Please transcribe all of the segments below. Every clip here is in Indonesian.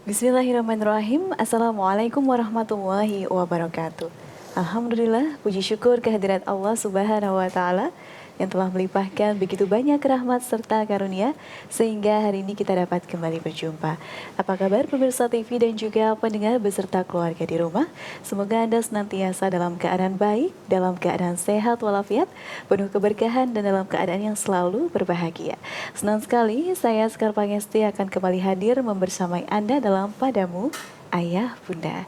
Bismillahirrahmanirrahim. Assalamualaikum warahmatullahi wabarakatuh. Alhamdulillah, puji syukur kehadirat Allah Subhanahu wa taala yang telah melimpahkan begitu banyak rahmat serta karunia sehingga hari ini kita dapat kembali berjumpa. Apa kabar pemirsa TV dan juga pendengar beserta keluarga di rumah? Semoga Anda senantiasa dalam keadaan baik, dalam keadaan sehat walafiat, penuh keberkahan dan dalam keadaan yang selalu berbahagia. Senang sekali saya Sekar Pangesti akan kembali hadir membersamai Anda dalam Padamu Ayah Bunda.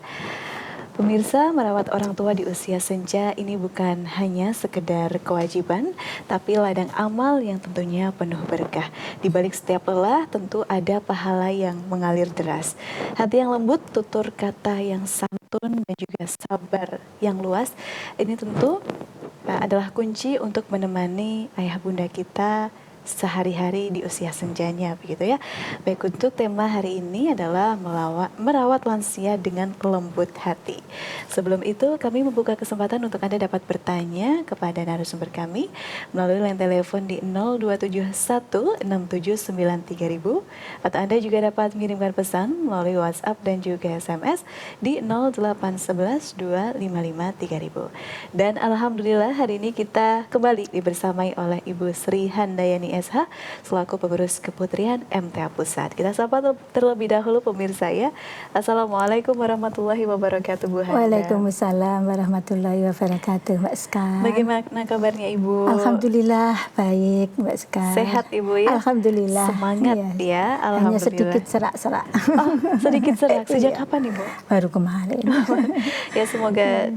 Pemirsa, merawat orang tua di usia senja ini bukan hanya sekedar kewajiban, tapi ladang amal yang tentunya penuh berkah. Di balik setiap lelah tentu ada pahala yang mengalir deras. Hati yang lembut, tutur kata yang santun, dan juga sabar yang luas, ini tentu adalah kunci untuk menemani ayah bunda kita sehari-hari di usia senjanya, begitu ya. Baik, untuk tema hari ini adalah merawat lansia dengan lembut hati. Sebelum itu kami membuka kesempatan untuk Anda dapat bertanya kepada narasumber kami melalui line telepon di 02716793.000 atau Anda juga dapat mengirimkan pesan melalui WhatsApp dan juga SMS di 08112553000. Dan alhamdulillah hari ini kita kembali dibersamai oleh Ibu Sri Handayani SH selaku pengurus keputrian MTA Pusat. Kita sapa terlebih dahulu pemirsa ya. Assalamualaikum warahmatullahi wabarakatuh Bu Handa. Waalaikumsalam warahmatullahi wabarakatuh Mbak Sekar. Bagaimana kabarnya Ibu? Alhamdulillah baik Mbak Sekar. Sehat Ibu ya? Alhamdulillah. Semangat ya, alhamdulillah. Hanya sedikit serak-serak. Oh, sedikit serak. Sejak kapan Ibu? Baru kemarin. Ya semoga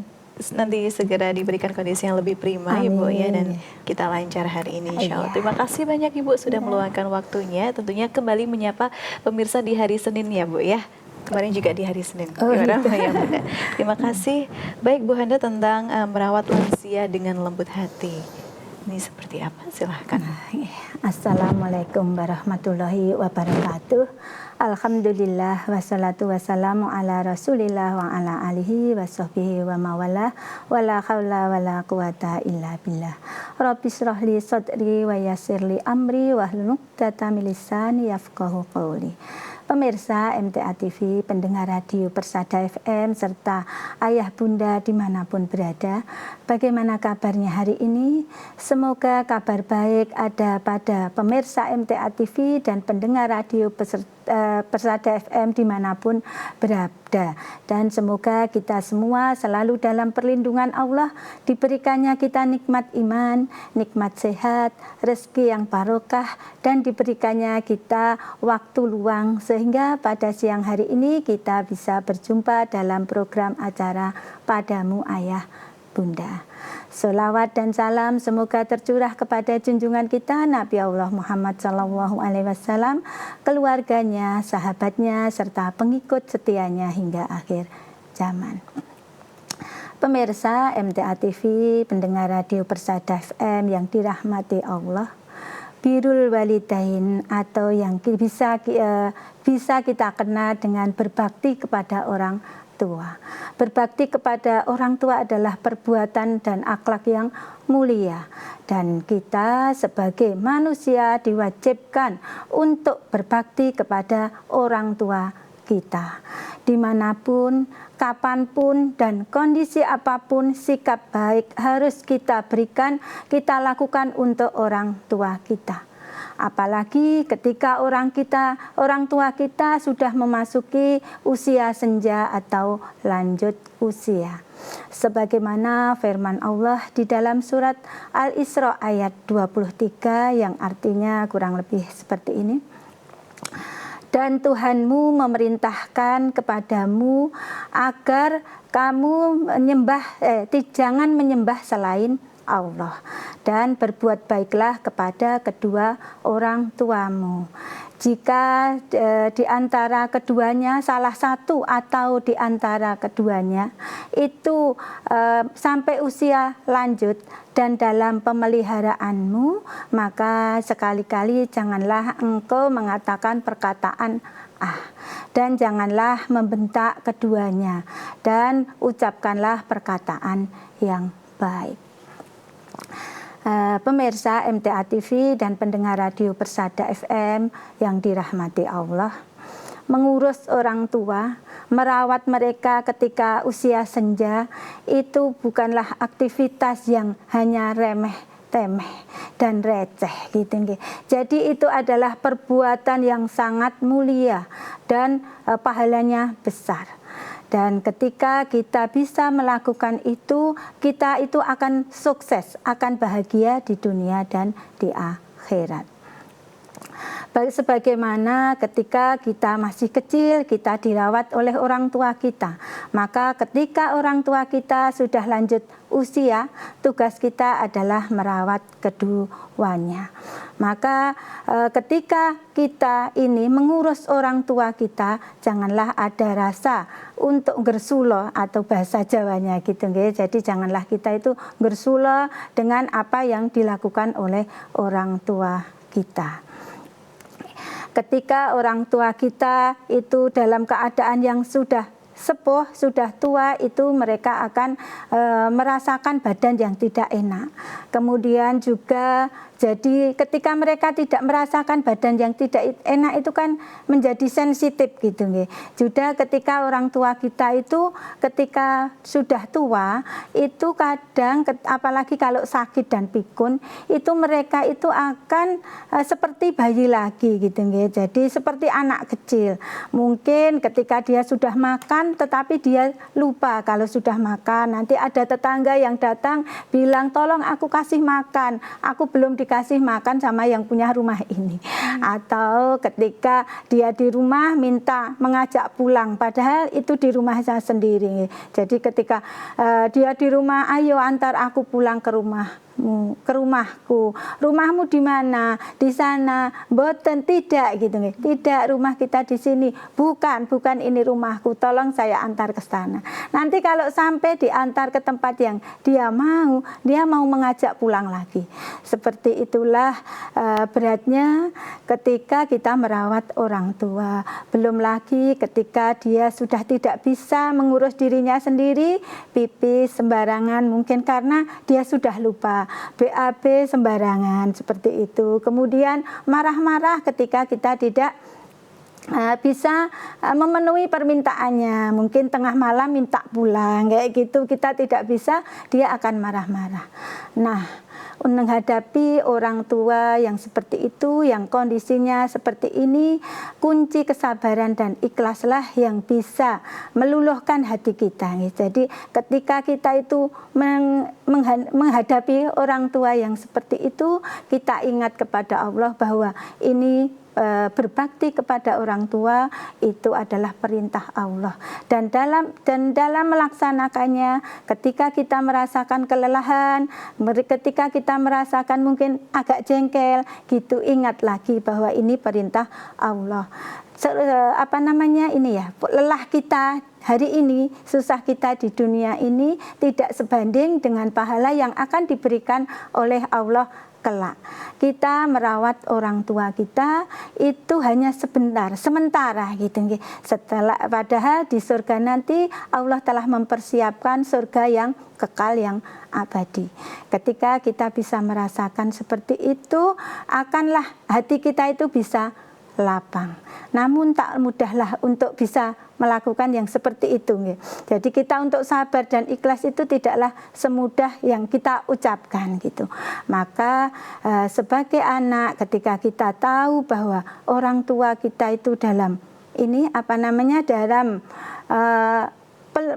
nanti segera diberikan kondisi yang lebih prima. Amin. Ibu ya, dan kita lancar hari ini insya Allah. Terima kasih banyak Ibu sudah meluangkan waktunya, tentunya kembali menyapa pemirsa di hari Senin ya Bu ya. Kemarin juga di hari Senin. Gimana ya Bunda? Terima kasih. Baik Bu Handa, tentang merawat lansia dengan lembut hati. Ini seperti apa? Silahkan. Assalamualaikum warahmatullahi wabarakatuh. Alhamdulillah wassalatu wassalamu ala rasulillah wa ala alihi wa sahbihi wa mawala wa la hawla wa la quwata illa billah. Rabbi syrahli sadri wa yassirli amri wa hlul 'uqdatam min lisani yafqahu qawli. Pemirsa MTA TV, pendengar radio Persada FM, serta ayah bunda dimanapun berada, bagaimana kabarnya hari ini? Semoga kabar baik ada pada pemirsa MTA TV dan pendengar radio Persada FM dimanapun berada. Dan semoga kita semua selalu dalam perlindungan Allah, diberikannya kita nikmat iman, nikmat sehat, rezeki yang barokah, dan diberikannya kita waktu luang sehingga pada siang hari ini kita bisa berjumpa dalam program acara Padamu Ayah Bunda. Selawat dan salam semoga tercurah kepada junjungan kita Nabi Allah Muhammad SAW, keluarganya, sahabatnya, serta pengikut setianya hingga akhir zaman. Pemirsa MTA TV, pendengar radio Persada FM yang dirahmati Allah, birrul walidain atau yang bisa kita kenal dengan berbakti kepada orang tua. Berbakti kepada orang tua adalah perbuatan dan akhlak yang mulia, dan kita sebagai manusia diwajibkan untuk berbakti kepada orang tua kita. Dimanapun, kapanpun, dan kondisi apapun, sikap baik harus kita berikan, kita lakukan untuk orang tua kita. Apalagi ketika orang tua kita sudah memasuki usia senja atau lanjut usia. Sebagaimana firman Allah di dalam surat Al-Isra ayat 23 yang artinya kurang lebih seperti ini. Dan Tuhanmu memerintahkan kepadamu agar kamu jangan menyembah selain Allah, dan berbuat baiklah kepada kedua orang tuamu. Jika di antara keduanya salah satu atau di antara keduanya itu sampai usia lanjut dan dalam pemeliharaanmu, maka sekali-kali janganlah engkau mengatakan perkataan dan janganlah membentak keduanya, dan ucapkanlah perkataan yang baik. Pemirsa MTA TV dan pendengar radio Persada FM yang dirahmati Allah, mengurus orang tua, merawat mereka ketika usia senja, itu bukanlah aktivitas yang hanya remeh temeh dan receh gitu nggih. Jadi itu adalah perbuatan yang sangat mulia dan pahalanya besar. Dan ketika kita bisa melakukan itu, kita itu akan sukses, akan bahagia di dunia dan di akhirat. Sebagaimana ketika kita masih kecil, kita dirawat oleh orang tua kita. Maka ketika orang tua kita sudah lanjut usia, tugas kita adalah merawat keduanya. Maka ketika kita ini mengurus orang tua kita, janganlah ada rasa untuk gersulo atau bahasa Jawanya gitu nggih. Jadi janganlah kita itu gersulo dengan apa yang dilakukan oleh orang tua kita. Ketika orang tua kita itu dalam keadaan yang sudah sepuh, sudah tua, itu mereka akan merasakan badan yang tidak enak. Kemudian juga jadi ketika mereka tidak merasakan badan yang tidak enak itu kan menjadi sensitif gitu nggih. Juga ketika orang tua kita itu ketika sudah tua itu kadang apalagi kalau sakit dan pikun itu mereka itu akan seperti bayi lagi gitu nggih. Jadi seperti anak kecil. Mungkin ketika dia sudah makan tetapi dia lupa kalau sudah makan. Nanti ada tetangga yang datang bilang, "Tolong aku kasih makan. Aku belum dikasih makan sama yang punya rumah ini." Atau ketika dia di rumah minta mengajak pulang padahal itu di rumah saya sendiri. Jadi ketika dia di rumah, "Ayo antar aku pulang ke rumahku." "Rumahmu di mana?" "Di sana." "Boten." "Tidak," gitu nih. "Tidak, rumah kita di sini." Bukan ini rumahku, tolong saya antar ke sana." Nanti kalau sampai diantar ke tempat yang dia mau mengajak pulang lagi. Seperti itulah beratnya ketika kita merawat orang tua. Belum lagi ketika dia sudah tidak bisa mengurus dirinya sendiri, pipis sembarangan mungkin karena dia sudah lupa, BAB sembarangan seperti itu. Kemudian marah-marah ketika kita tidak bisa memenuhi permintaannya, mungkin tengah malam minta pulang kayak gitu, kita tidak bisa, dia akan marah-marah. Nah, menghadapi orang tua yang seperti itu, yang kondisinya seperti ini, kunci kesabaran dan ikhlaslah yang bisa meluluhkan hati kita. Jadi ketika kita itu menghadapi orang tua yang seperti itu, kita ingat kepada Allah bahwa ini berbakti kepada orang tua itu adalah perintah Allah, dan dalam melaksanakannya ketika kita merasakan kelelahan, ketika kita merasakan mungkin agak jengkel gitu, ingat lagi bahwa ini perintah Allah. Lelah kita hari ini, susah kita di dunia ini tidak sebanding dengan pahala yang akan diberikan oleh Allah kelak. Kita merawat orang tua kita itu hanya sementara gitu. Padahal di surga nanti Allah telah mempersiapkan surga yang kekal, yang abadi. Ketika kita bisa merasakan seperti itu, akanlah hati kita itu bisa lapang. Namun tak mudahlah untuk bisa melakukan yang seperti itu. Jadi kita untuk sabar dan ikhlas itu tidaklah semudah yang kita ucapkan gitu. Maka sebagai anak ketika kita tahu bahwa orang tua kita itu dalam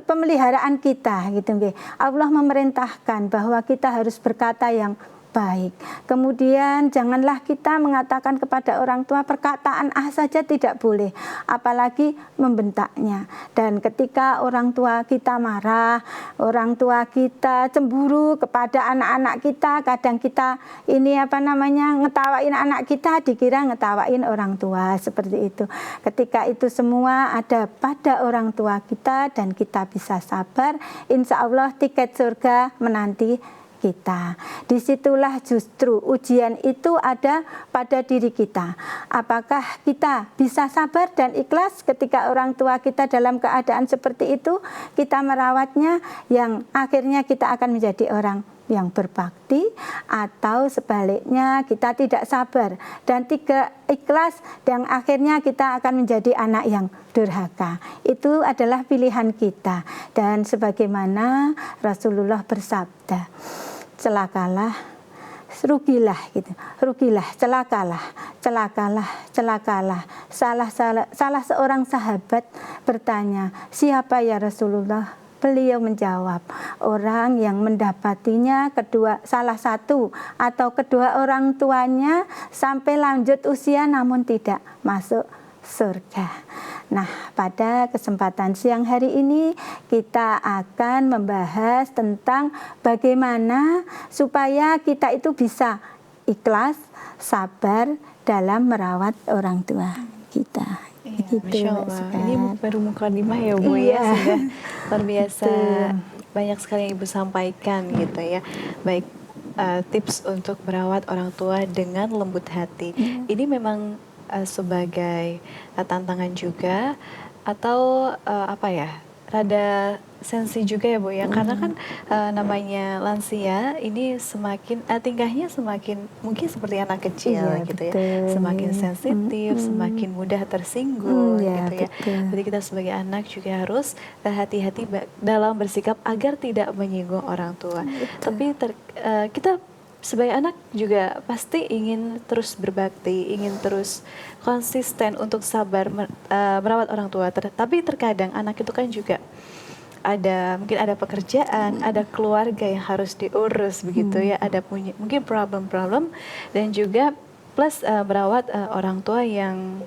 pemeliharaan kita gitu. Allah memerintahkan bahwa kita harus berkata yang baik. Kemudian janganlah kita mengatakan kepada orang tua perkataan saja tidak boleh, apalagi membentaknya. Dan ketika orang tua kita marah, orang tua kita cemburu kepada anak-anak kita, kadang kita ngetawain anak kita dikira ngetawain orang tua, seperti itu. Ketika itu semua ada pada orang tua kita dan kita bisa sabar, insya Allah tiket surga menanti kita. Disitulah justru ujian itu ada pada diri kita. Apakah kita bisa sabar dan ikhlas ketika orang tua kita dalam keadaan seperti itu, kita merawatnya, yang akhirnya kita akan menjadi orang yang berbakti, atau sebaliknya kita tidak sabar dan tidak ikhlas dan akhirnya kita akan menjadi anak yang durhaka. Itu adalah pilihan kita. Dan sebagaimana Rasulullah bersabda, celakalah, rugilah gitu, rugilah, celakalah, celakalah, celakalah. Salah seorang sahabat bertanya, siapa ya Rasulullah? Beliau menjawab, orang yang mendapatinya salah satu atau kedua orang tuanya sampai lanjut usia namun tidak masuk surga. Nah, pada kesempatan siang hari ini kita akan membahas tentang bagaimana supaya kita itu bisa ikhlas, sabar dalam merawat orang tua kita. Iya, Gitu, Masya Allah. Ini baru mukadimah ya Bu ya, sudah luar biasa banyak sekali yang Ibu sampaikan gitu ya. Baik tips untuk merawat orang tua dengan lembut hati. Ini memang sebagai tantangan juga atau apa ya, rada sensi juga ya Bu ya, karena kan namanya lansia ini semakin tingkahnya semakin mungkin seperti anak kecil gitu ya, semakin sensitif, semakin mudah tersinggung gitu ya. Jadi kita sebagai anak juga harus hati-hati dalam bersikap agar tidak menyinggung orang tua. Tapi kita sebagai anak juga pasti ingin terus berbakti, ingin terus konsisten untuk sabar merawat orang tua. Tapi terkadang anak itu kan juga mungkin ada pekerjaan, ada keluarga yang harus diurus begitu ya, ada punya mungkin problem-problem, dan juga plus merawat orang tua yang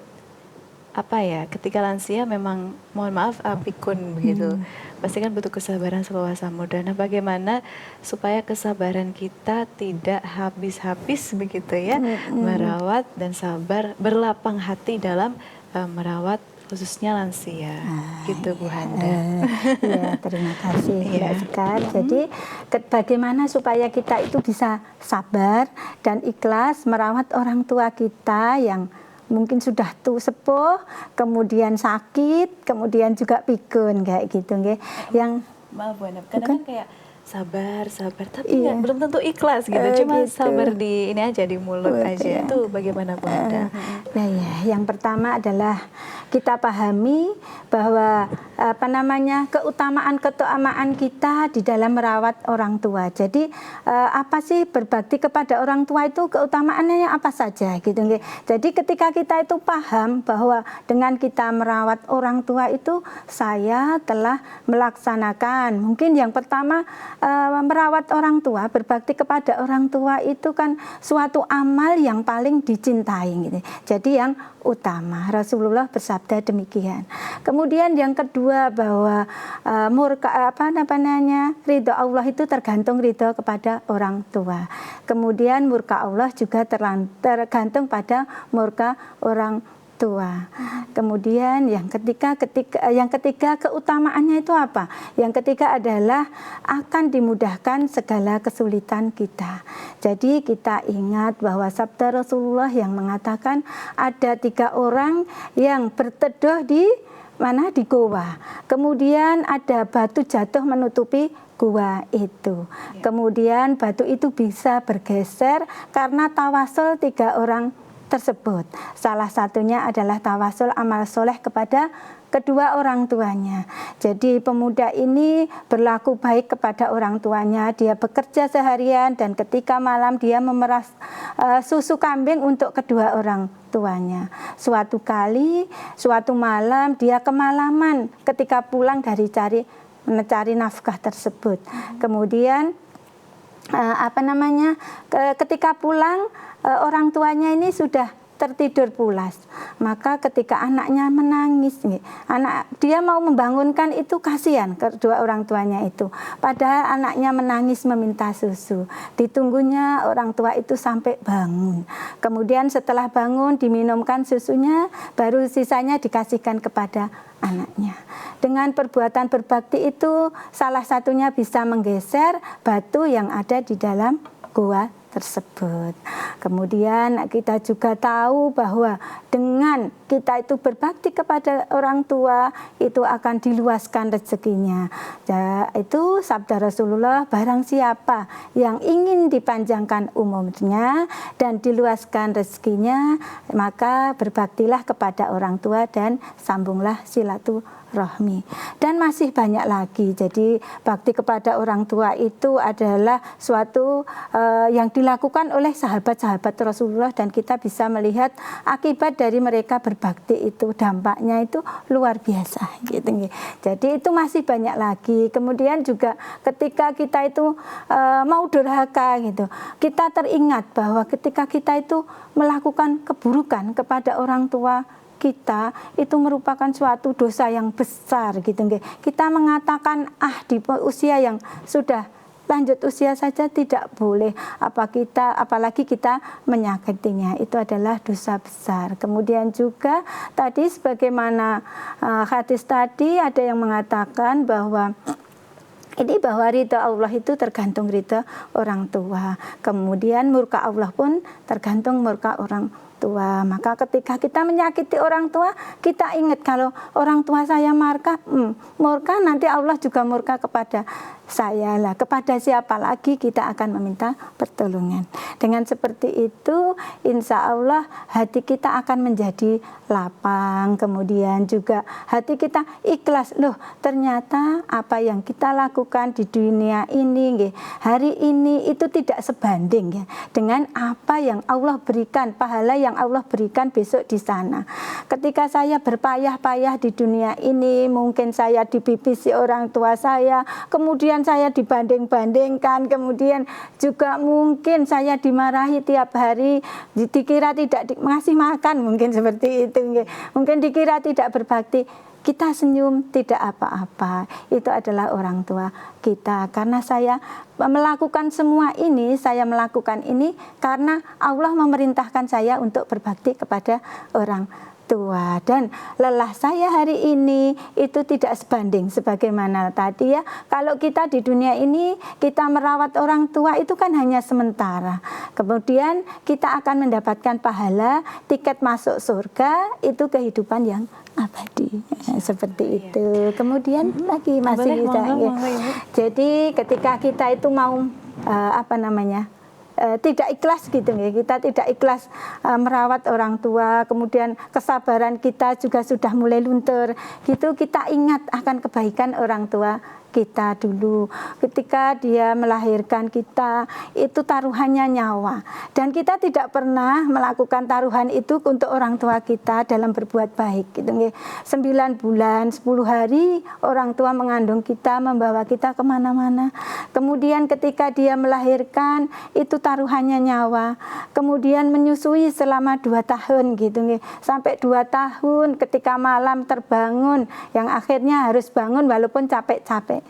apa ya, ketika lansia memang mohon maaf pikun begitu. Pasti kan butuh kesabaran seluas samudra. Nah, bagaimana supaya kesabaran kita tidak habis-habis begitu ya, merawat dan sabar, berlapang hati dalam merawat khususnya lansia, gitu Bu Handa. Ya, terima kasih Mbak Sekar. Jadi bagaimana supaya kita itu bisa sabar dan ikhlas merawat orang tua kita yang mungkin sudah sepuh, kemudian sakit, kemudian juga pikun kayak gitu nggih. Yang maaf Bu Handa, kadang kan kayak sabar, tapi belum tentu ikhlas gitu, cuma gitu. Sabar di ini aja, di mulut aja. Itu bagaimana Bu Handa? Nah ya, yang pertama adalah kita pahami bahwa keutamaan kita di dalam merawat orang tua. Jadi apa sih berbakti kepada orang tua itu keutamaannya apa saja gitu. Jadi ketika kita itu paham bahwa dengan kita merawat orang tua itu saya telah melaksanakan, mungkin yang pertama merawat orang tua, berbakti kepada orang tua itu kan suatu amal yang paling dicintai gitu. Jadi yang utama, Rasulullah bersabda demikian. Kemudian yang kedua bahwa ridho Allah itu tergantung ridho kepada orang tua. Kemudian murka Allah juga tergantung pada murka orang tua. Kemudian yang ketiga keutamaannya itu apa? Yang ketiga adalah akan dimudahkan segala kesulitan kita. Jadi kita ingat bahwa sabda Rasulullah yang mengatakan ada 3 orang yang berteduh di goa. Kemudian ada batu jatuh menutupi gua itu. Kemudian batu itu bisa bergeser karena tawasul 3 orang tersebut. Salah satunya adalah tawasul amal soleh kepada kedua orang tuanya. Jadi pemuda ini berlaku baik kepada orang tuanya. Dia bekerja seharian dan ketika malam dia memeras susu kambing untuk kedua orang tuanya. Suatu malam dia kemalaman ketika pulang dari mencari nafkah tersebut. Kemudian ketika pulang orang tuanya ini sudah tertidur pulas. Maka ketika anaknya menangis, dia mau membangunkan itu, kasihan kedua orang tuanya itu. Padahal anaknya menangis meminta susu. Ditunggunya orang tua itu sampai bangun. Kemudian setelah bangun diminumkan susunya, baru sisanya dikasihkan kepada anaknya. Dengan perbuatan berbakti itu salah satunya bisa menggeser batu yang ada di dalam gua tersebut. Kemudian kita juga tahu bahwa dengan kita itu berbakti kepada orang tua itu akan diluaskan rezekinya. Itu sabda Rasulullah, barang siapa yang ingin dipanjangkan umurnya dan diluaskan rezekinya, maka berbaktilah kepada orang tua dan sambunglah silaturahmi. Dan masih banyak lagi. Jadi bakti kepada orang tua itu adalah suatu yang dilakukan oleh sahabat-sahabat Rasulullah, dan kita bisa melihat akibat dari mereka berbakti itu, dampaknya itu luar biasa gitu. Jadi itu masih banyak lagi. Kemudian juga ketika kita itu mau durhaka gitu, kita teringat bahwa ketika kita itu melakukan keburukan kepada orang tua kita, itu merupakan suatu dosa yang besar gitu. Kita mengatakan di usia yang sudah lanjut usia saja tidak boleh, apalagi kita menyakitinya, itu adalah dosa besar. Kemudian juga tadi sebagaimana hadis tadi ada yang mengatakan bahwa ridha Allah itu tergantung ridha orang tua. Kemudian murka Allah pun tergantung murka orang tua. Maka ketika kita menyakiti orang tua, kita ingat kalau orang tua saya murka, nanti Allah juga murka kepada saya lah. Kepada siapa lagi kita akan meminta pertolongan. Dengan seperti itu, insya Allah hati kita akan menjadi lapang. Kemudian juga hati kita ikhlas. Loh, ternyata apa yang kita lakukan di dunia ini, hari ini itu tidak sebanding dengan apa yang Allah berikan, pahala yang Allah berikan besok di sana. Ketika saya berpayah-payah di dunia ini, mungkin saya dipipisi orang tua saya, kemudian saya dibanding-bandingkan, kemudian juga mungkin saya dimarahi tiap hari, dikira tidak ngasih makan, mungkin seperti itu, mungkin dikira tidak berbakti. Kita senyum, tidak apa-apa. Itu adalah orang tua kita. Karena saya melakukan semua ini, saya melakukan ini karena Allah memerintahkan saya untuk berbakti kepada orang tua. Dan lelah saya hari ini itu tidak sebanding sebagaimana tadi ya. Kalau kita di dunia ini kita merawat orang tua itu kan hanya sementara. Kemudian kita akan mendapatkan pahala, tiket masuk surga, itu kehidupan yang abadi. Seperti itu. Kemudian lagi masih bisa. Jadi ketika kita itu mau tidak ikhlas gitu ya, kita tidak ikhlas merawat orang tua, kemudian kesabaran kita juga sudah mulai luntur gitu, kita ingat akan kebaikan orang tua kita dulu ketika dia melahirkan kita, itu taruhannya nyawa, dan kita tidak pernah melakukan taruhan itu untuk orang tua kita dalam berbuat baik gitu. 9 bulan 10 hari orang tua mengandung kita, membawa kita kemana-mana, kemudian ketika dia melahirkan itu taruhannya nyawa, kemudian menyusui selama 2 tahun gitu, sampai 2 tahun ketika malam terbangun, yang akhirnya harus bangun walaupun capek-capek.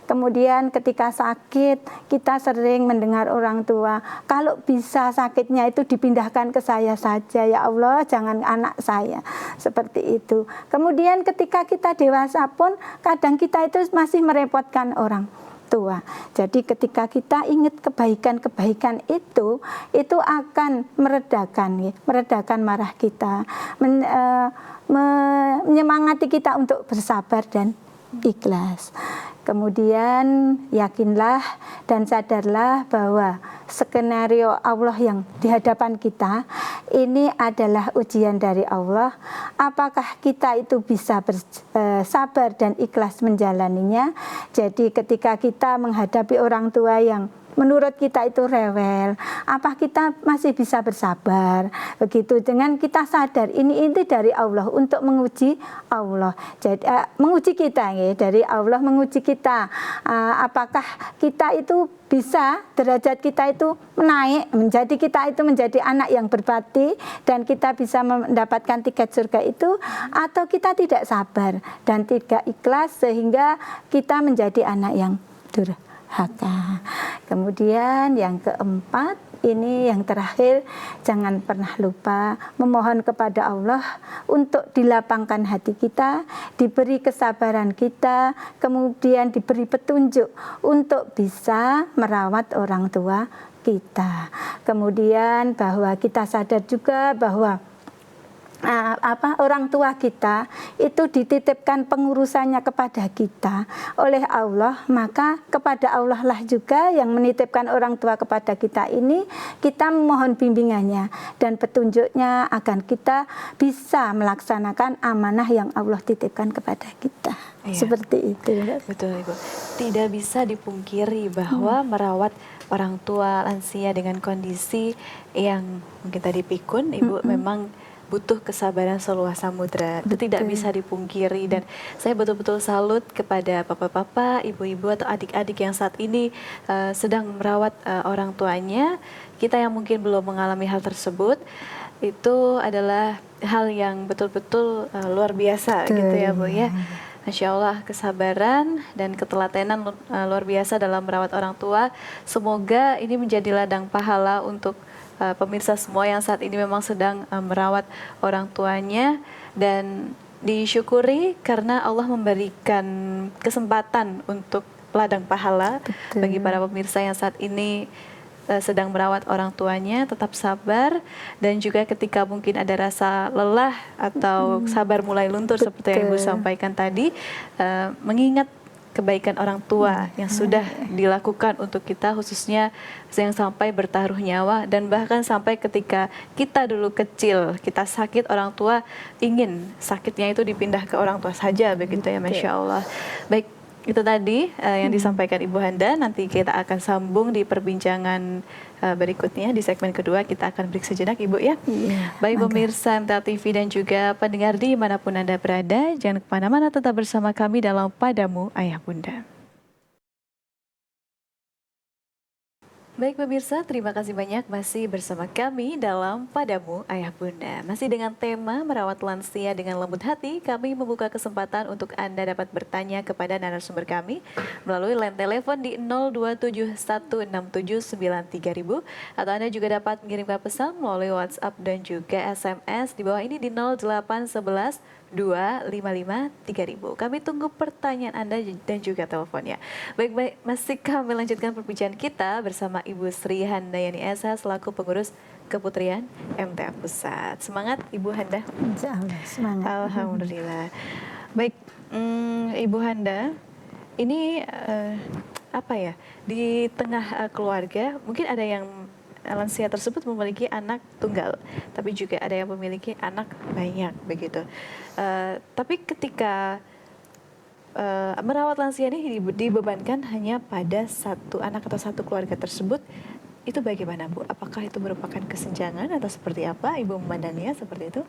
Kemudian ketika sakit, kita sering mendengar orang tua, kalau bisa sakitnya itu dipindahkan ke saya saja ya Allah, jangan anak saya, seperti itu. Kemudian ketika kita dewasa pun kadang kita itu masih merepotkan orang tua. Jadi ketika kita ingat kebaikan-kebaikan itu akan meredakan marah kita, menyemangati kita untuk bersabar dan ikhlas. Kemudian yakinlah dan sadarlah bahwa skenario Allah yang di hadapan kita ini adalah ujian dari Allah. Apakah kita itu bisa bersabar dan ikhlas menjalaninya? Jadi ketika kita menghadapi orang tua yang menurut kita itu rewel, apa kita masih bisa bersabar? Begitu, dengan kita sadar ini dari Allah, untuk menguji Allah. Jadi menguji kita ya, dari Allah menguji kita. Apakah kita itu bisa, derajat kita itu menaik, menjadi anak yang berbakti, dan kita bisa mendapatkan tiket surga itu, atau kita tidak sabar dan tidak ikhlas sehingga kita menjadi anak yang durhaka. Kemudian yang keempat, ini yang terakhir, jangan pernah lupa memohon kepada Allah untuk dilapangkan hati kita, diberi kesabaran kita, kemudian diberi petunjuk untuk bisa merawat orang tua kita. Kemudian bahwa kita sadar juga bahwa orang tua kita itu dititipkan pengurusannya kepada kita oleh Allah, maka kepada Allah lah juga yang menitipkan orang tua kepada kita ini, kita memohon bimbingannya dan petunjuknya agar kita bisa melaksanakan amanah yang Allah titipkan kepada kita. Iya. Seperti itu. Betul, Ibu. Tidak bisa dipungkiri bahwa merawat orang tua lansia dengan kondisi yang mungkin tadi pikun, Ibu memang butuh kesabaran seluas samudra. Itu tidak bisa dipungkiri, dan saya betul-betul salut kepada bapak-bapak, ibu-ibu atau adik-adik yang saat ini sedang merawat orang tuanya. Kita yang mungkin belum mengalami hal tersebut, itu adalah hal yang betul-betul luar biasa gitu ya Bu ya. Masya Allah, kesabaran dan ketelatenan luar biasa dalam merawat orang tua. Semoga ini menjadi ladang pahala untuk pemirsa semua yang saat ini memang sedang merawat orang tuanya, dan disyukuri karena Allah memberikan kesempatan untuk ladang pahala. Bagi para pemirsa yang saat ini sedang merawat orang tuanya, tetap sabar, dan juga ketika mungkin ada rasa lelah atau sabar mulai luntur seperti yang Ibu sampaikan tadi, mengingat kebaikan orang tua yang sudah dilakukan untuk kita, khususnya yang sampai bertaruh nyawa, dan bahkan sampai ketika kita dulu kecil, kita sakit, orang tua ingin sakitnya itu dipindah ke orang tua saja, begitu ya, Masya Allah. Baik, itu tadi yang disampaikan Ibu Handa. Nanti kita akan sambung di perbincangan berikutnya. Di segmen kedua kita akan break sejenak, Ibu ya. Baik pemirsa MTA TV dan juga pendengar dimanapun Anda berada, jangan kemana-mana, tetap bersama kami dalam Padamu Ayah Bunda. Baik pemirsa, terima kasih banyak masih bersama kami dalam Padamu Ayah Bunda. Masih dengan tema merawat lansia dengan lembut hati, kami membuka kesempatan untuk Anda dapat bertanya kepada narasumber kami melalui line telepon di 02716793.000, atau Anda juga dapat mengirimkan pesan melalui WhatsApp dan juga SMS di bawah ini di 0811 255-3000. Kami tunggu pertanyaan Anda dan juga teleponnya. Baik, masih kami lanjutkan perbincangan kita bersama Ibu Sri Handayani Esa selaku pengurus Keputrian MTA Pusat. Semangat Ibu Handa. Insya Allah, semangat. Alhamdulillah. Baik, Ibu Handa, ini apa ya, di tengah keluarga mungkin ada yang lansia tersebut memiliki anak tunggal, tapi juga ada yang memiliki anak banyak begitu. Tapi ketika merawat lansia ini dibebankan hanya pada satu anak atau satu keluarga tersebut, itu bagaimana Bu? Apakah itu merupakan kesenjangan atau seperti apa Ibu memandangnya seperti itu?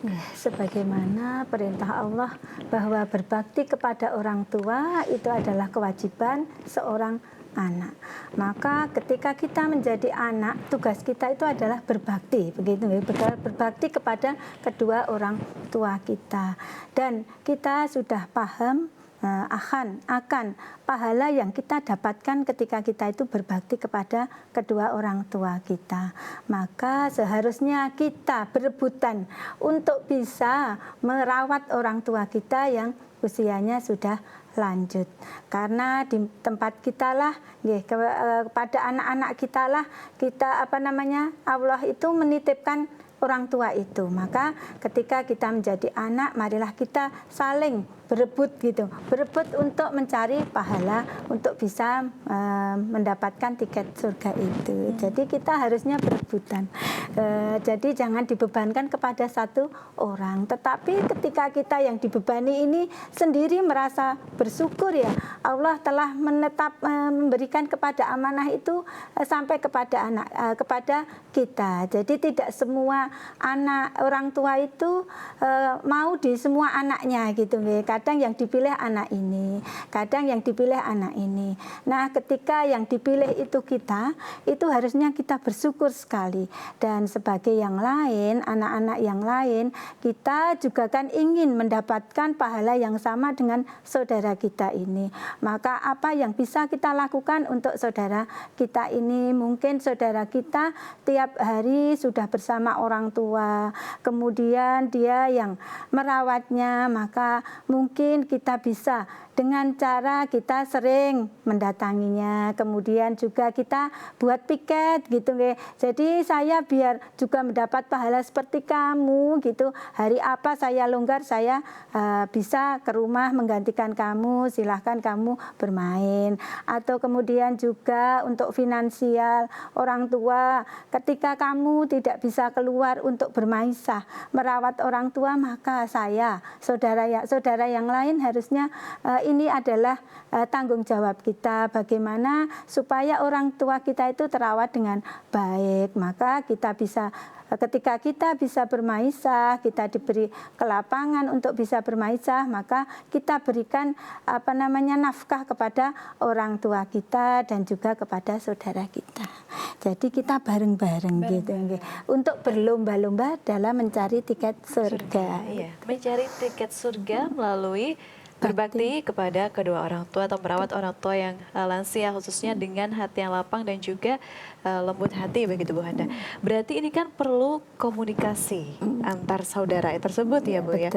Ya, sebagaimana perintah Allah bahwa berbakti kepada orang tua itu adalah kewajiban seorang anak. Maka ketika kita menjadi anak, tugas kita itu adalah berbakti, begitu, berbakti kepada kedua orang tua kita. Dan kita sudah paham akan pahala yang kita dapatkan ketika kita itu berbakti kepada kedua orang tua kita. Maka seharusnya kita berebutan untuk bisa merawat orang tua kita yang usianya sudah lanjut, karena di tempat kita lah, kepada anak-anak kita lah, kita Allah itu menitipkan orang tua itu. Maka ketika kita menjadi anak, marilah kita saling berebut gitu, berebut untuk mencari pahala untuk bisa mendapatkan tiket surga itu. Jadi kita harusnya berebutan. Jadi jangan dibebankan kepada satu orang. Tetapi ketika kita yang dibebani ini sendiri merasa bersyukur ya, Allah telah memberikan kepada amanah itu sampai kepada kepada kita. Jadi tidak semua anak orang tua itu mau di semua anaknya gitu. Kadang yang dipilih anak ini, kadang yang dipilih anak ini. Nah, ketika yang dipilih itu kita, itu harusnya kita bersyukur sekali. Dan sebagai yang lain, anak-anak yang lain, kita juga kan ingin mendapatkan pahala yang sama dengan saudara kita ini. Maka apa yang bisa kita lakukan untuk saudara kita ini? Mungkin saudara kita tiap hari sudah bersama orang orang tua, kemudian dia yang merawatnya, maka mungkin kita bisa dengan cara kita sering mendatanginya, kemudian juga kita buat piket gitu nggih. Jadi saya biar juga mendapat pahala seperti kamu gitu. Hari apa saya longgar, saya bisa ke rumah menggantikan kamu, silahkan kamu bermain. Atau kemudian juga untuk finansial orang tua, ketika kamu tidak bisa keluar untuk bermaisah, merawat orang tua, maka saya, saudara yang lain harusnya ini adalah tanggung jawab kita, bagaimana supaya orang tua kita itu terawat dengan baik. Maka kita bisa, ketika kita bisa bermaisah, kita diberi kelapangan untuk bisa bermaisah, maka kita berikan nafkah kepada orang tua kita dan juga kepada saudara kita. Jadi kita bareng-bareng gitu untuk berlomba-lomba dalam mencari tiket surga. Iya, mencari tiket surga melalui berbakti kepada kedua orang tua atau merawat orang tua yang lansia, khususnya dengan hati yang lapang dan juga lembut hati, begitu Bu Handa. Berarti ini kan perlu komunikasi antar saudara tersebut ya Bu ya.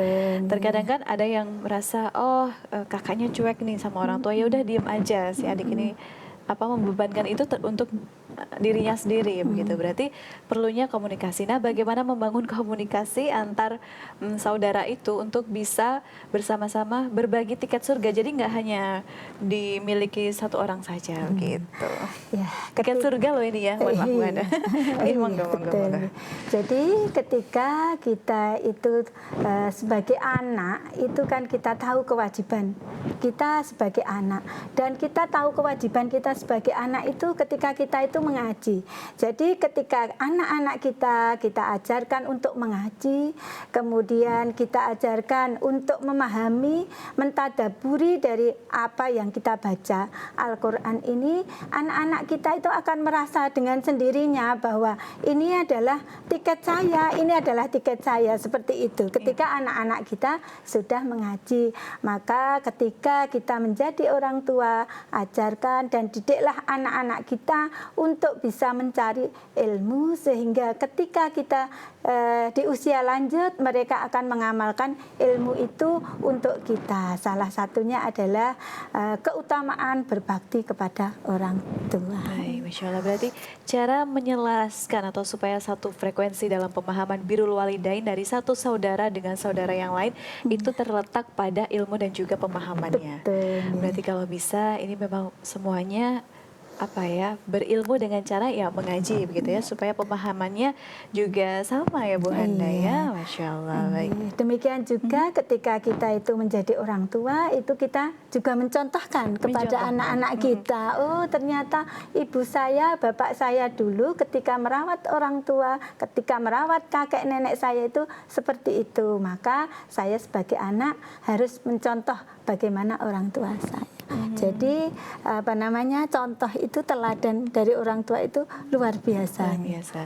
Terkadang kan ada yang merasa kakaknya cuek nih sama orang tua, ya udah diem aja, si adik ini membebankan itu untuk dirinya sendiri begitu. Berarti perlunya komunikasi. Nah, bagaimana membangun komunikasi antar saudara itu untuk bisa bersama-sama berbagi tiket surga. Jadi nggak hanya dimiliki satu orang saja gitu. Ya, tiket surga loh ini ya. Mohon maaf Bu Handa. Monggo. Jadi ketika kita itu sebagai anak, itu kan kita tahu kewajiban kita sebagai anak, dan kita tahu kewajiban kita sebagai anak itu ketika kita itu mengaji. Jadi ketika anak-anak kita ajarkan untuk mengaji, kemudian kita ajarkan untuk memahami, mentadaburi dari apa yang kita baca Al-Quran ini, anak-anak kita itu akan merasa dengan sendirinya bahwa ini adalah tiket saya, ini adalah tiket saya, seperti itu. Ketika anak-anak kita sudah mengaji, maka ketika kita menjadi orang tua, ajarkan dan didiklah anak-anak kita untuk bisa mencari ilmu, sehingga ketika kita di usia lanjut, mereka akan mengamalkan ilmu itu untuk kita. Salah satunya adalah keutamaan berbakti kepada orang tua. Baik, Masya Allah. Berarti cara menyelaraskan atau supaya satu frekuensi dalam pemahaman birrul walidain dari satu saudara dengan saudara yang lain itu terletak pada ilmu dan juga pemahamannya. Betul. Berarti kalau bisa ini memang semuanya berilmu dengan cara mengaji begitu ya, supaya pemahamannya juga sama ya Bu Handa ya. Masya Allah. Baik. Demikian juga ketika kita itu menjadi orang tua, itu kita juga mencontohkan kepada anak-anak kita. Oh, ternyata ibu saya, bapak saya dulu ketika merawat orang tua, ketika merawat kakek nenek saya itu seperti itu. Maka saya sebagai anak harus mencontoh bagaimana orang tua saya. Jadi contoh itu, teladan dari orang tua itu luar biasa. Luar biasa.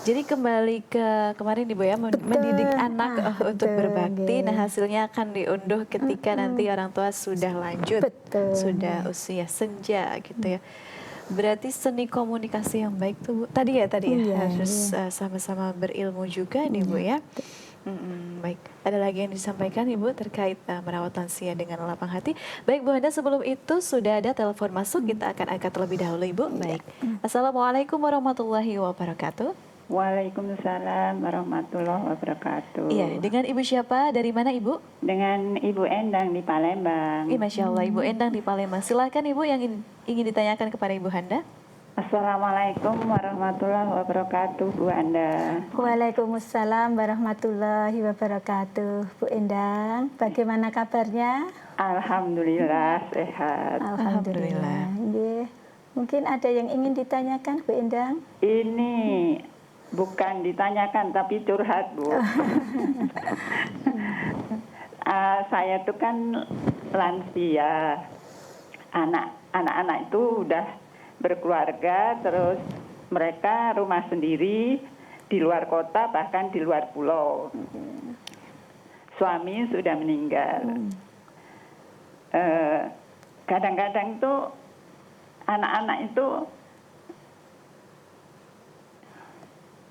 Jadi kembali ke kemarin Ibu ya, mendidik anak untuk berbakti. Nah, hasilnya akan diunduh ketika nanti orang tua sudah lanjut, sudah usia senja gitu ya. Berarti seni komunikasi yang baik tuh tadi ya harus sama-sama berilmu juga nih Bu ya. Baik, ada lagi yang disampaikan Ibu terkait merawat lansia dengan lapang hati. Baik Bu Handa, sebelum itu sudah ada telepon masuk, kita akan angkat terlebih dahulu Ibu. Baik, Assalamualaikum warahmatullahi wabarakatuh. Waalaikumsalam warahmatullahi wabarakatuh. Iya, dengan Ibu siapa? Dari mana Ibu? Dengan Ibu Endang di Palembang. Masya Allah, Ibu Endang di Palembang. Silahkan Ibu yang ingin ditanyakan kepada Ibu Handa. Assalamualaikum warahmatullahi wabarakatuh, Bu Anda. Waalaikumsalam warahmatullahi wabarakatuh, Bu Endang. Bagaimana kabarnya? Alhamdulillah sehat. Alhamdulillah. Mungkin ada yang ingin ditanyakan, Bu Endang? Ini bukan ditanyakan tapi curhat, Bu. Saya itu kan lansia. Anak-anak itu udah berkeluarga, terus mereka rumah sendiri di luar kota, bahkan di luar pulau. Suami sudah meninggal. Kadang-kadang tuh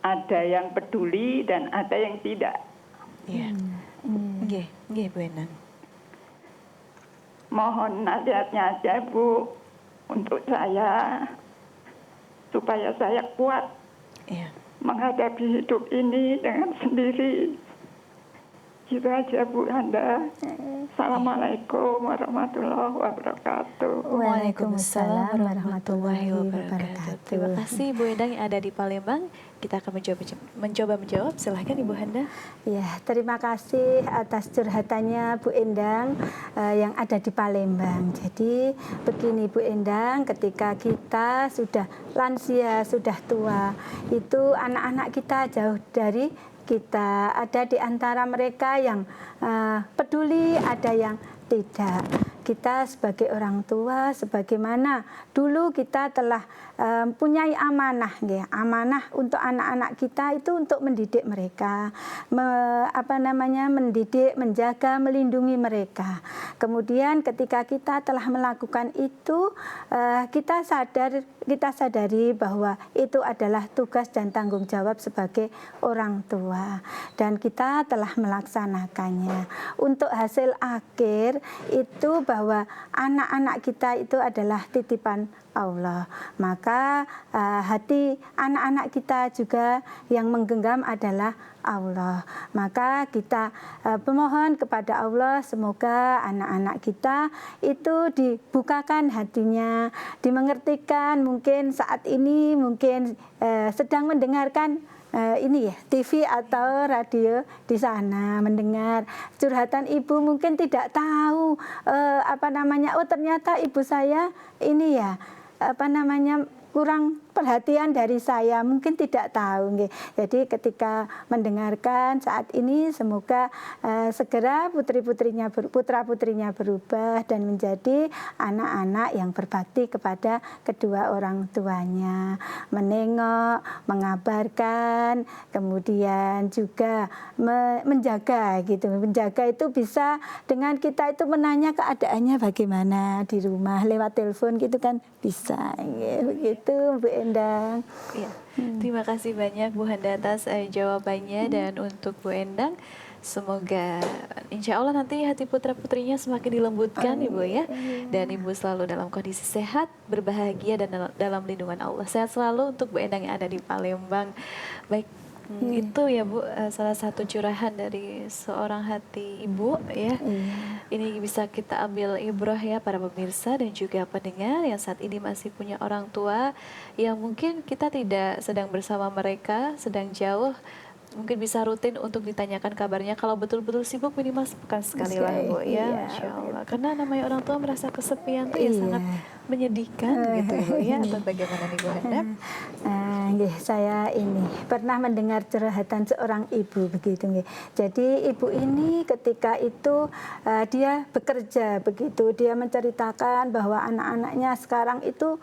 ada yang peduli dan ada yang tidak. Iya. Nggih, Bu Endang. Mohon nasihatnya aja Bu untuk saya supaya saya kuat Iya. menghadapi hidup ini dengan sendiri. Gitu aja Bu Anda. Assalamualaikum warahmatullahi wabarakatuh. Waalaikumsalam warahmatullahi wabarakatuh. Terima kasih Bu Endang yang ada di Palembang. Kita akan mencoba menjawab. Silahkan Ibu Handa. Ya, terima kasih atas curhatannya Bu Endang yang ada di Palembang. Jadi begini Bu Endang, ketika kita sudah lansia, sudah tua, itu anak-anak kita jauh dari kita, ada di antara mereka yang peduli, ada yang tidak. Kita sebagai orang tua, sebagaimana dulu kita telah punya amanah, ya, amanah untuk anak-anak kita itu untuk mendidik mereka, mendidik, menjaga, melindungi mereka. Kemudian ketika kita telah melakukan itu, kita sadari bahwa itu adalah tugas dan tanggung jawab sebagai orang tua, dan kita telah melaksanakannya. Untuk hasil akhir itu bahwa anak-anak kita itu adalah titipan Allah, maka hati anak-anak kita juga yang menggenggam adalah Allah. Maka kita memohon kepada Allah semoga anak-anak kita itu dibukakan hatinya, dimengertikan. Mungkin saat ini sedang mendengarkan ini ya, TV atau radio di sana, mendengar curhatan ibu, mungkin tidak tahu oh ternyata ibu saya ini ya kurang perhatian dari saya, mungkin tidak tahu. Jadi ketika mendengarkan saat ini, semoga segera putra-putrinya berubah dan menjadi anak-anak yang berbakti kepada kedua orang tuanya, menengok, mengabarkan, kemudian juga menjaga gitu. Menjaga itu bisa dengan kita itu menanya keadaannya bagaimana di rumah lewat telepon gitu kan bisa. Begitu Bu Endang. Ya, terima kasih banyak Bu Handa atas jawabannya, dan untuk Bu Endang semoga insya Allah nanti hati putra-putrinya semakin dilembutkan Ibu ya, dan Ibu selalu dalam kondisi sehat, berbahagia, dan dalam lindungan Allah. Sehat selalu untuk Bu Endang yang ada di Palembang. Baik, itu ya Bu, salah satu curahan dari seorang hati ibu ya. Ini bisa kita ambil ibrah ya para pemirsa dan juga pendengar yang saat ini masih punya orang tua yang mungkin kita tidak sedang bersama mereka, sedang jauh. Mungkin bisa rutin untuk ditanyakan kabarnya. Kalau betul-betul sibuk minimal sepekan sekali lah Bu ya, Masya Allah. Karena namanya orang tua merasa kesepian itu ya sangat menyedihkan gitu Ibu ya. Atau bagaimana nih Bu Handa? Saya ini pernah mendengar curhatan seorang ibu begitu. Jadi ibu ini ketika itu dia bekerja begitu, dia menceritakan bahwa anak-anaknya sekarang itu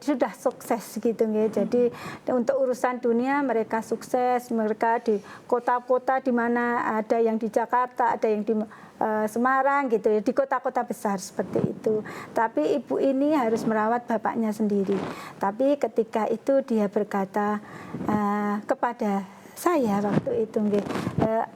sudah sukses gitu ya. Jadi untuk urusan dunia mereka sukses, mereka di kota-kota di mana ada yang di Jakarta, ada yang di Semarang gitu ya, di kota-kota besar seperti itu. Tapi ibu ini harus merawat bapaknya sendiri. Tapi ketika itu dia berkata kepada saya waktu itu,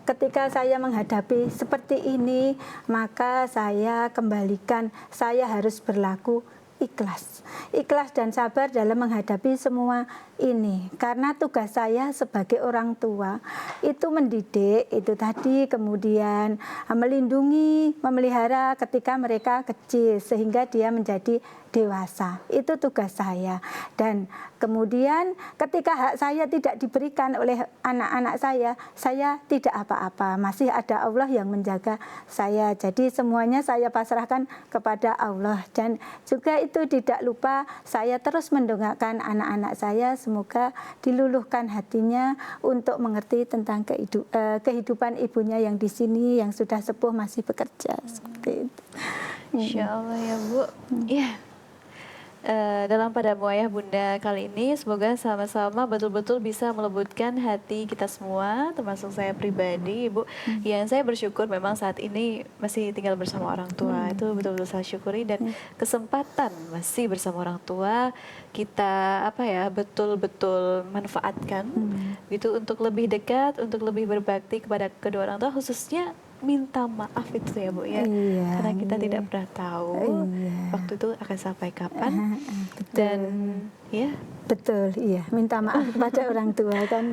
ketika saya menghadapi seperti ini, maka saya kembalikan, saya harus berlaku ikhlas dan sabar dalam menghadapi semua ini, karena tugas saya sebagai orang tua itu mendidik itu tadi, kemudian melindungi, memelihara ketika mereka kecil sehingga dia menjadi dewasa. Itu tugas saya. Dan kemudian ketika hak saya tidak diberikan oleh anak-anak saya tidak apa-apa, masih ada Allah yang menjaga saya. Jadi semuanya saya pasrahkan kepada Allah, dan juga itu tidak lupa saya terus mendongakkan anak-anak saya semoga diluluhkan hatinya untuk mengerti tentang kehidupan ibunya yang di sini yang sudah sepuh masih bekerja seperti itu. Insya Allah ya Bu. Ya. dalam pada ayah bunda kali ini semoga sama-sama betul-betul bisa melembutkan hati kita semua, termasuk saya pribadi, Ibu. Yang saya bersyukur memang saat ini masih tinggal bersama orang tua, itu betul-betul saya syukuri, dan kesempatan masih bersama orang tua kita betul-betul manfaatkan gitu untuk lebih dekat, untuk lebih berbakti kepada kedua orang tua, khususnya minta maaf itu ya Bu ya, karena kita tidak pernah tahu waktu itu akan sampai kapan. Dan ya betul, iya, minta maaf kepada orang tua kan.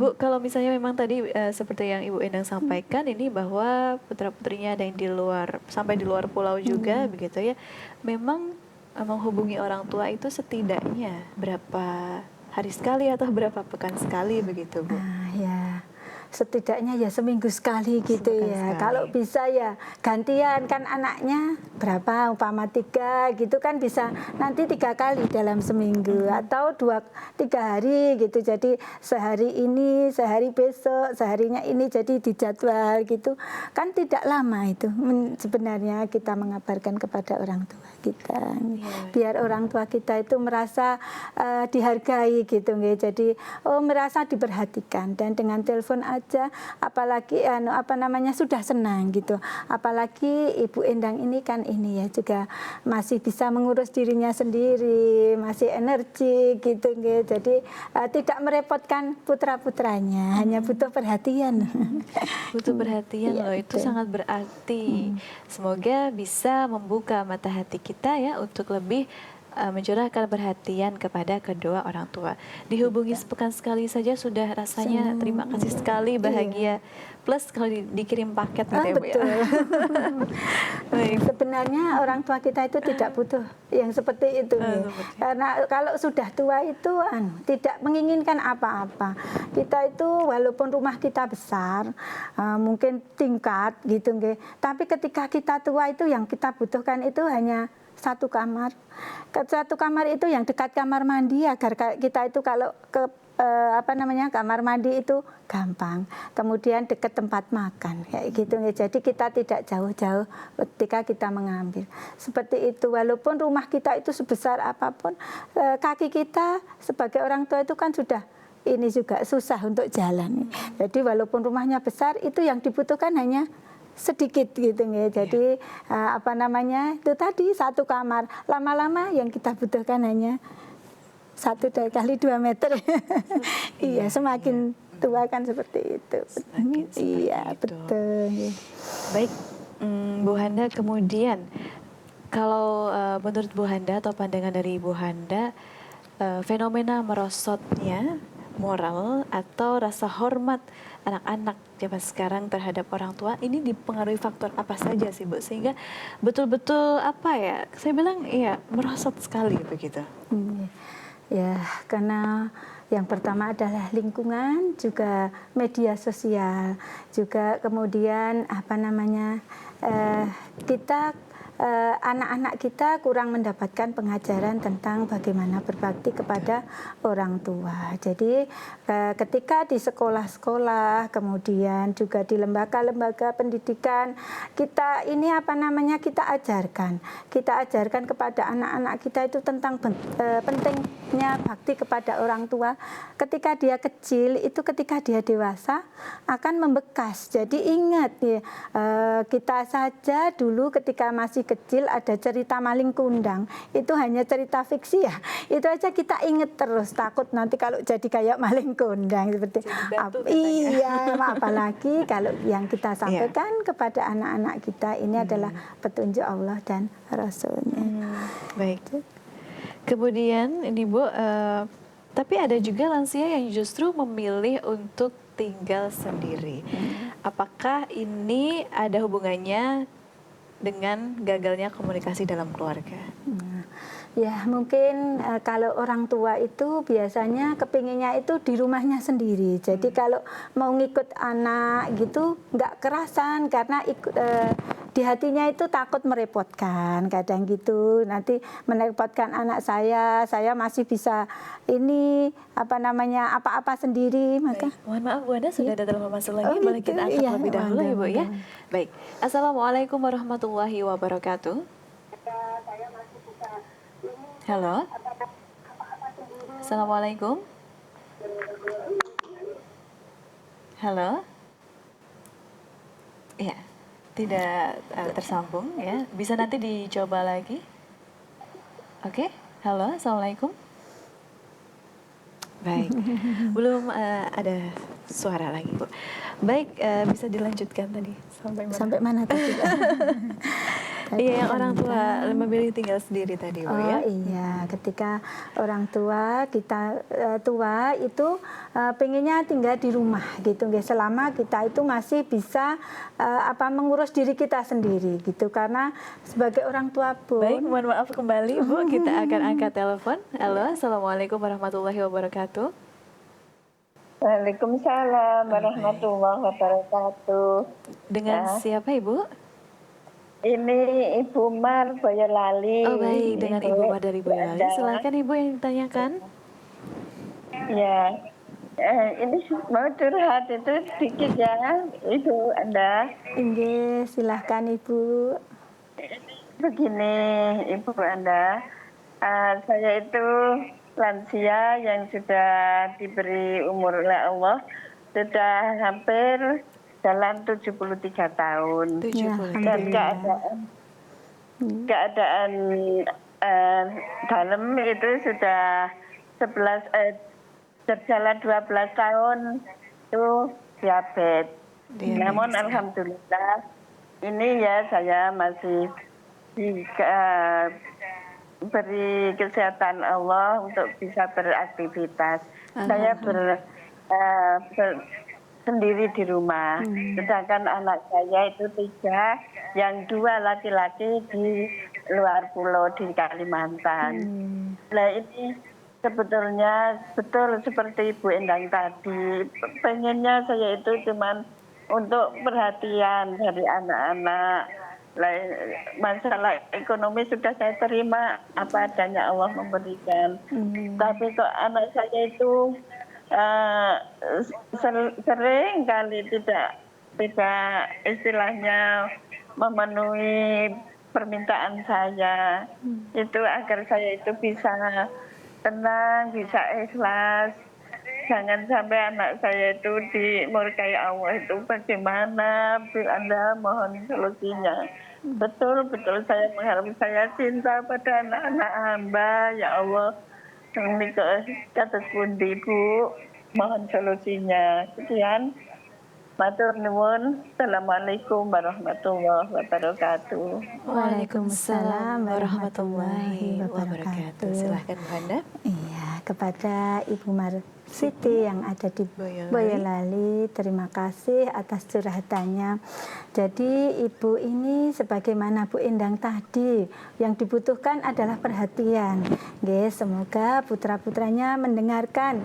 Bu, kalau misalnya memang tadi seperti yang Ibu Endang sampaikan ini, bahwa putra-putrinya ada yang di luar, sampai di luar pulau juga begitu ya, memang menghubungi orang tua itu setidaknya berapa hari sekali atau berapa pekan sekali begitu Bu? Ya, setidaknya ya seminggu sekali gitu ya. Sekali. Kalau bisa ya gantian, kan anaknya berapa, umpama 3 gitu kan, bisa nanti 3 kali dalam seminggu atau 2-3 hari gitu. Jadi sehari ini, sehari besok, seharinya ini, jadi dijadwal gitu. Kan tidak lama itu sebenarnya kita mengabarkan kepada orang tua kita. Biar orang tua kita itu merasa dihargai gitu nggih. Jadi merasa diperhatikan, dan dengan telepon aja apalagi sudah senang gitu. Apalagi Ibu Endang ini kan ini ya juga masih bisa mengurus dirinya sendiri, masih energi gitu nggih. Jadi tidak merepotkan putra-putranya, hanya butuh perhatian. Butuh perhatian loh, itu sangat berarti. Semoga bisa membuka mata hati kita ya untuk lebih mencurahkan perhatian kepada kedua orang tua. Dihubungi sepekan sekali saja sudah rasanya terima kasih sekali, bahagia. Plus kalau dikirim paket gitu ya Bu ya. Sebenarnya orang tua kita itu tidak butuh yang seperti itu ya. Karena kalau sudah tua itu tidak menginginkan apa-apa. Kita itu walaupun rumah kita besar, mungkin tingkat gitu nggih. Tapi ketika kita tua itu yang kita butuhkan itu hanya satu kamar. Satu kamar itu yang dekat kamar mandi, agar kita itu kalau ke kamar mandi itu gampang. Kemudian dekat tempat makan kayak gitu. Jadi kita tidak jauh-jauh ketika kita mengambil. Seperti itu, walaupun rumah kita itu sebesar apapun, kaki kita sebagai orang tua itu kan sudah ini juga susah untuk jalan. Jadi walaupun rumahnya besar, itu yang dibutuhkan hanya sedikit gitu ya. Jadi itu tadi satu kamar. Lama-lama yang kita butuhkan hanya 1x2 meter. Iya, semakin tua kan seperti itu. Iya, betul. Baik, Bu Handa, kemudian kalau menurut Bu Handa atau pandangan dari Ibu Handa, fenomena merosotnya moral atau rasa hormat anak-anak zaman sekarang terhadap orang tua ini dipengaruhi faktor apa saja sih Bu, sehingga betul-betul saya bilang ya merosot sekali begitu? Ya, karena yang pertama adalah lingkungan, juga media sosial, juga kemudian kita anak-anak kita kurang mendapatkan pengajaran tentang bagaimana berbakti kepada orang tua. Jadi ketika di sekolah-sekolah, kemudian juga di lembaga-lembaga pendidikan, kita ini kita ajarkan kepada anak-anak kita itu tentang pentingnya bakti kepada orang tua. Ketika dia kecil, itu ketika dia dewasa akan membekas. Jadi ingat ya, kita saja dulu ketika masih kecil ada cerita maling kundang, itu hanya cerita fiksi ya, itu aja kita ingat terus, takut nanti kalau jadi kayak maling kundang seperti apalagi kalau yang kita sampaikan kepada anak-anak kita ini adalah petunjuk Allah dan Rasulnya. Baik. Kemudian ini Bu, tapi ada juga lansia yang justru memilih untuk tinggal sendiri. Apakah ini ada hubungannya dengan gagalnya komunikasi dalam keluarga? Ya mungkin kalau orang tua itu biasanya kepinginnya itu di rumahnya sendiri. Jadi kalau mau ngikut anak gitu nggak kerasan, karena di hatinya itu takut merepotkan. Kadang gitu, nanti merepotkan anak saya masih bisa ini apa-apa sendiri. Maka mohon maaf Bu Handa, sudah ada telepon masuk lagi, boleh kita angkat lebih dahulu ya Bu ya. Baik, Assalamualaikum warahmatullahi wabarakatuh. Halo. Assalamualaikum. Halo. Ya, tidak tersambung ya. Bisa nanti dicoba lagi. Oke. Halo, assalamualaikum. Baik, belum ada suara lagi, Bu. Baik, bisa dilanjutkan tadi Sampai mana tadi? Iya, yang orang tua memilih tinggal sendiri tadi, Bu, ya. Iya, ketika orang tua kita tua itu pengennya tinggal di rumah gitu, guys. Selama kita itu masih bisa mengurus diri kita sendiri gitu, karena sebagai orang tua pun. Baik, mohon maaf kembali, Bu. Kita akan angkat telepon. Halo, assalamualaikum warahmatullahi wabarakatuh. Waalaikumsalam warahmatullahi wabarakatuh. Dengan siapa, Ibu? Ini Ibu Mar Boyolali. Oh, baik, dengan Ibu Mar dari Boyolali. Silakan Ibu yang ditanyakan. Ya, ini mau curhat itu sedikit ya, Ibu Anda. Inge, silahkan Ibu. Begini, Ibu Anda, saya itu lansia yang sudah diberi umur oleh Allah, sudah hampir jalan 73 tahun. 73. Dan keadaan dalam itu sudah berjalan 12 tahun itu diabetes. Namun alhamdulillah ini ya saya masih diberi kesehatan Allah untuk bisa beraktivitas. Saya sendiri di rumah, sedangkan anak saya itu 3, yang 2 laki-laki di luar pulau di Kalimantan. Nah ini sebetulnya betul seperti Ibu Endang tadi, pengennya saya itu cuman untuk perhatian dari anak-anak. Masalah ekonomi sudah saya terima apa adanya Allah memberikan, tapi kok anak saya itu sering kali tidak istilahnya memenuhi permintaan saya, itu agar saya itu bisa tenang, bisa ikhlas. Jangan sampai anak saya itu dimurkai Allah, itu bagaimana? Anda mohon solusinya. Betul-betul saya mengharap, saya cinta pada anak-anak hamba, ya Allah. Ini kata pundi Bu, mohon solusinya. Sekian, matur nuwun. Assalamualaikum warahmatullahi wabarakatuh. Waalaikumsalam warahmatullahi wabarakatuh. Silahkan Bu Anda. Iya, kepada Ibu Mar Siti yang ada di Boyolali, terima kasih atas curhatannya. Jadi Ibu ini sebagaimana Bu Endang tadi, yang dibutuhkan adalah perhatian. Guys, semoga putra-putranya mendengarkan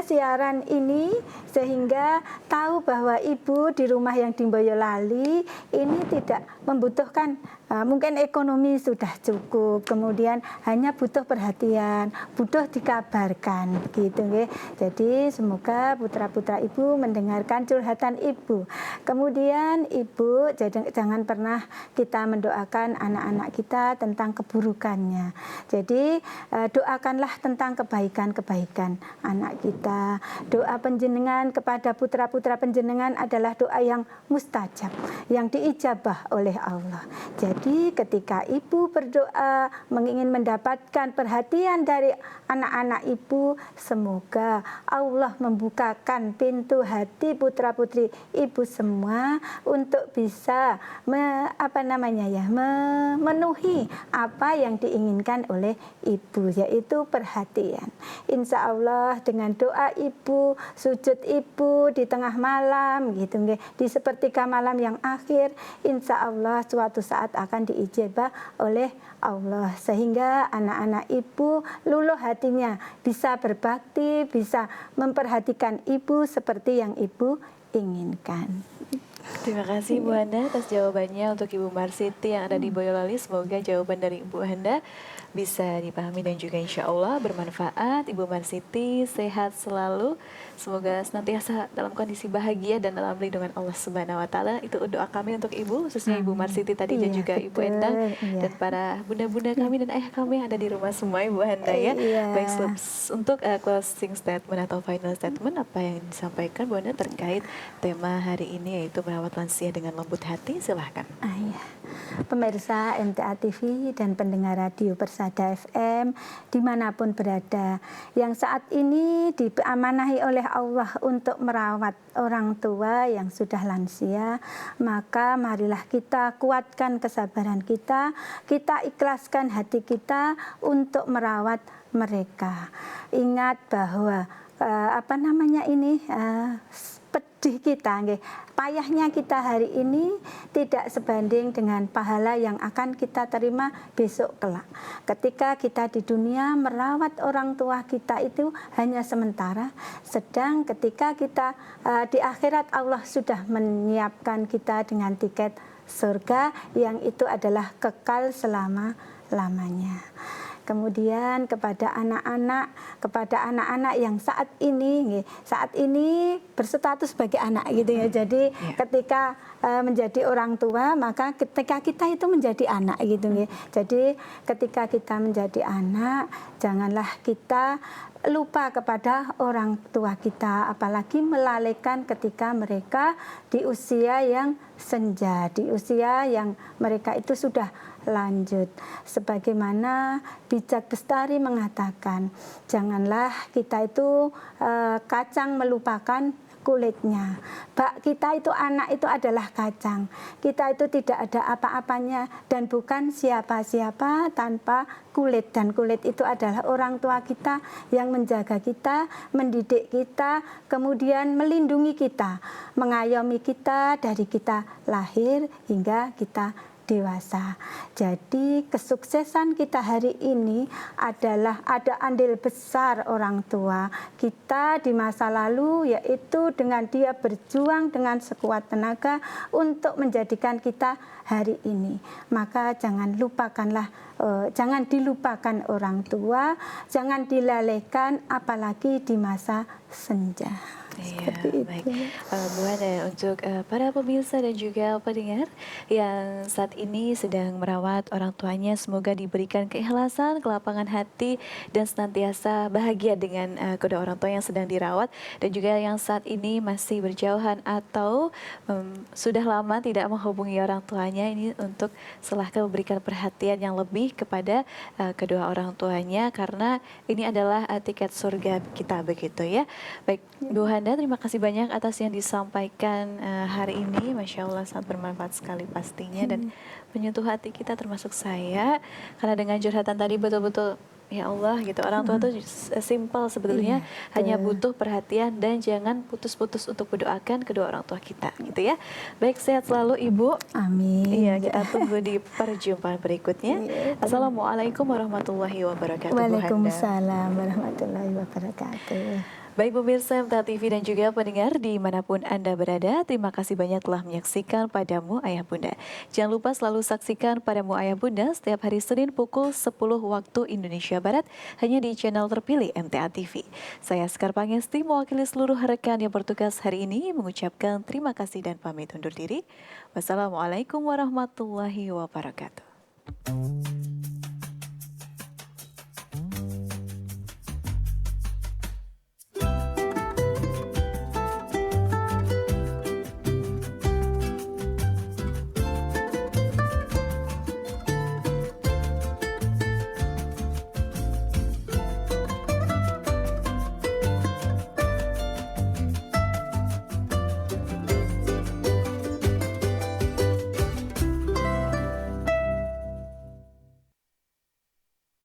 siaran ini sehingga tahu bahwa Ibu di rumah yang di Boyolali ini tidak membutuhkan mungkin ekonomi sudah cukup, kemudian hanya butuh perhatian, butuh dikabarkan gitu nggih. Jadi semoga putra-putra Ibu mendengarkan curhatan Ibu. Kemudian Ibu jangan pernah kita mendoakan anak-anak kita tentang keburukannya. Jadi doakanlah tentang kebaikan-kebaikan anak kita. Doa penjenengan kepada putra-putra penjenengan adalah doa yang mustajab, yang diijabah oleh Allah. Jadi ketika Ibu berdoa ingin mendapatkan perhatian dari anak-anak Ibu, semoga Allah membukakan pintu hati putra-putri Ibu semua untuk bisa memenuhi apa yang diinginkan oleh Ibu, yaitu perhatian. Insya Allah dengan doa Ibu, sujud Ibu di tengah malam gitu nggih, di sepertiga malam yang akhir, insya Allah suatu saat akan diijabah oleh Allah, sehingga anak-anak Ibu luluh hatinya, bisa berbakti, bisa memperhatikan Ibu seperti yang Ibu inginkan. Terima kasih Bu Handa atas jawabannya. Untuk Ibu Marsiti yang ada di Boyolali, semoga jawaban dari Ibu Handa bisa dipahami dan juga insya Allah bermanfaat. Ibu Marsiti sehat selalu, semoga senantiasa dalam kondisi bahagia dan dalam lindungan Allah Subhanahu Wa Taala. Itu doa kami untuk Ibu, khususnya Ibu Marsiti tadi dan juga Ibu Endang dan para bunda-bunda kami dan ayah kami yang ada di rumah semua, Ibu Handa ya. Baik, untuk closing statement atau final statement, apa yang disampaikan Bu Handa terkait tema hari ini yaitu merawat lansia dengan lembut hati, silahkan. Pemirsa MTA TV dan pendengar radio Persada FM dimanapun berada, yang saat ini diamanahi oleh Allah untuk merawat orang tua yang sudah lansia, maka marilah kita kuatkan kesabaran kita ikhlaskan hati kita untuk merawat mereka. Ingat bahwa pedih kita, payahnya kita hari ini tidak sebanding dengan pahala yang akan kita terima besok kelak. Ketika kita di dunia merawat orang tua kita itu hanya sementara, sedang ketika kita di akhirat Allah sudah menyiapkan kita dengan tiket surga yang itu adalah kekal selama-lamanya. Kemudian kepada anak-anak yang saat ini berstatus sebagai anak gitu ya. Jadi ketika menjadi orang tua, maka ketika kita itu menjadi anak gitu ya. Jadi ketika kita menjadi anak, janganlah kita lupa kepada orang tua kita, apalagi melalaikan ketika mereka di usia yang senja, di usia yang mereka itu sudah lanjut. Sebagaimana Bijak Bestari mengatakan, janganlah kita itu kacang melupakan kulitnya. Kita itu anak itu adalah kacang. Kita itu tidak ada apa-apanya dan bukan siapa-siapa tanpa kulit. Dan kulit itu adalah orang tua kita yang menjaga kita, mendidik kita, kemudian melindungi kita, mengayomi kita dari kita lahir hingga kita dewasa. Jadi kesuksesan kita hari ini adalah ada andil besar orang tua kita di masa lalu, yaitu dengan dia berjuang dengan sekuat tenaga untuk menjadikan kita hari ini. Maka jangan dilupakan orang tua, jangan dilalaikan apalagi di masa senja. Iya, baik. Bu Handa, untuk para pemirsa dan juga pendengar yang saat ini sedang merawat orang tuanya, semoga diberikan keikhlasan, kelapangan hati, dan senantiasa bahagia dengan kedua orang tua yang sedang dirawat. Dan juga yang saat ini masih berjauhan atau sudah lama tidak menghubungi orang tuanya, ini untuk silahkan memberikan perhatian yang lebih kepada kedua orang tuanya, karena ini adalah tiket surga kita, begitu ya. Baik, Bu Handa, terima kasih banyak atas yang disampaikan hari ini. Masya Allah, sangat bermanfaat sekali pastinya dan menyentuh hati kita termasuk saya. Karena dengan curhatan tadi betul-betul, ya Allah gitu, orang tua itu simpel sebetulnya, hanya butuh perhatian dan jangan putus-putus untuk mendoakan kedua orang tua kita gitu ya. Baik, sehat selalu Ibu. Amin. Iya, kita tunggu di perjumpaan berikutnya. Assalamualaikum warahmatullahi wabarakatuh. Waalaikumsalam warahmatullahi wabarakatuh. Baik pemirsa MTA TV dan juga pendengar dimanapun Anda berada, terima kasih banyak telah menyaksikan Padamu Ayah Bunda. Jangan lupa selalu saksikan Padamu Ayah Bunda setiap hari Senin pukul 10 waktu Indonesia Barat hanya di channel terpilih MTA TV. Saya Sekar Pangesti mewakili seluruh rekan yang bertugas hari ini mengucapkan terima kasih dan pamit undur diri. Wassalamualaikum warahmatullahi wabarakatuh.